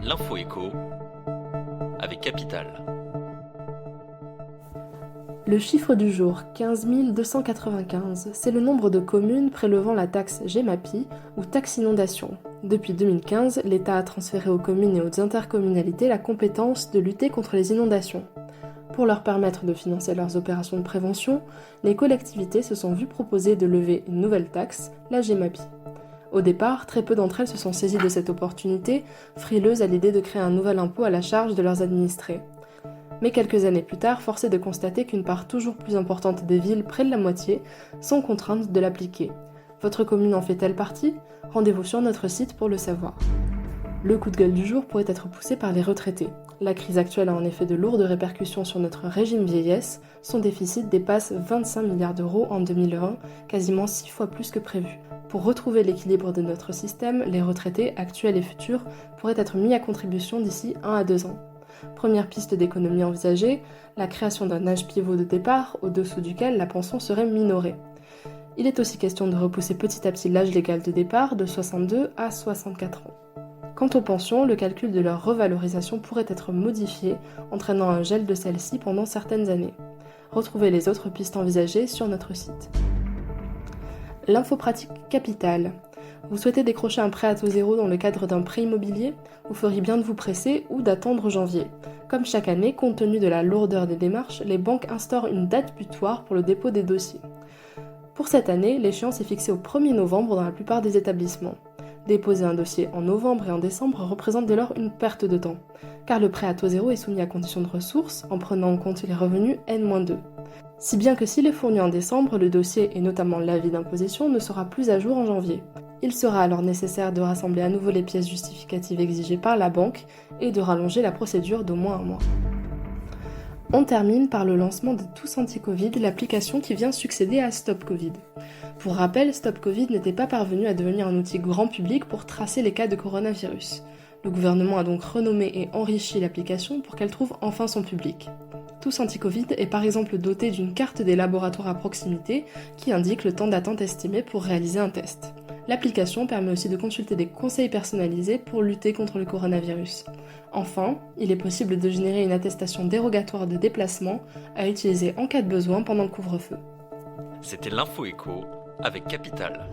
L'info écho avec Capital. Le chiffre du jour, 15 295, c'est le nombre de communes prélevant la taxe Gemapi ou taxe inondation. Depuis 2015, l'État a transféré aux communes et aux intercommunalités la compétence de lutter contre les inondations. Pour leur permettre de financer leurs opérations de prévention, les collectivités se sont vues proposer de lever une nouvelle taxe, la Gemapi. Au départ, très peu d'entre elles se sont saisies de cette opportunité, frileuses à l'idée de créer un nouvel impôt à la charge de leurs administrés. Mais quelques années plus tard, force est de constater qu'une part toujours plus importante des villes, près de la moitié, sont contraintes de l'appliquer. Votre commune en fait-elle partie ? Rendez-vous sur notre site pour le savoir. Le coup de gueule du jour pourrait être poussé par les retraités. La crise actuelle a en effet de lourdes répercussions sur notre régime vieillesse. Son déficit dépasse 25 milliards d'euros en 2020, quasiment 6 fois plus que prévu. Pour retrouver l'équilibre de notre système, les retraités, actuels et futurs, pourraient être mis à contribution d'ici 1 à 2 ans. Première piste d'économie envisagée, la création d'un âge pivot de départ, au-dessous duquel la pension serait minorée. Il est aussi question de repousser petit à petit l'âge légal de départ de 62 à 64 ans. Quant aux pensions, le calcul de leur revalorisation pourrait être modifié, entraînant un gel de celles-ci pendant certaines années. Retrouvez les autres pistes envisagées sur notre site. L'info pratique Capital. Vous souhaitez décrocher un prêt à taux zéro dans le cadre d'un prêt immobilier ? Vous feriez bien de vous presser ou d'attendre janvier. Comme chaque année, compte tenu de la lourdeur des démarches, les banques instaurent une date butoir pour le dépôt des dossiers. Pour cette année, l'échéance est fixée au 1er novembre dans la plupart des établissements. Déposer un dossier en novembre et en décembre représente dès lors une perte de temps, car le prêt à taux zéro est soumis à condition de ressources en prenant en compte les revenus N-2. Si bien que s'il est fourni en décembre, le dossier et notamment l'avis d'imposition ne sera plus à jour en janvier. Il sera alors nécessaire de rassembler à nouveau les pièces justificatives exigées par la banque et de rallonger la procédure d'au moins un mois. On termine par le lancement de Tous Anti-Covid, l'application qui vient succéder à Stop Covid. Pour rappel, Stop Covid n'était pas parvenu à devenir un outil grand public pour tracer les cas de coronavirus. Le gouvernement a donc renommé et enrichi l'application pour qu'elle trouve enfin son public. Tous Anti-Covid est par exemple doté d'une carte des laboratoires à proximité qui indique le temps d'attente estimé pour réaliser un test. L'application permet aussi de consulter des conseils personnalisés pour lutter contre le coronavirus. Enfin, il est possible de générer une attestation dérogatoire de déplacement à utiliser en cas de besoin pendant le couvre-feu. C'était l'info écho avec Capital.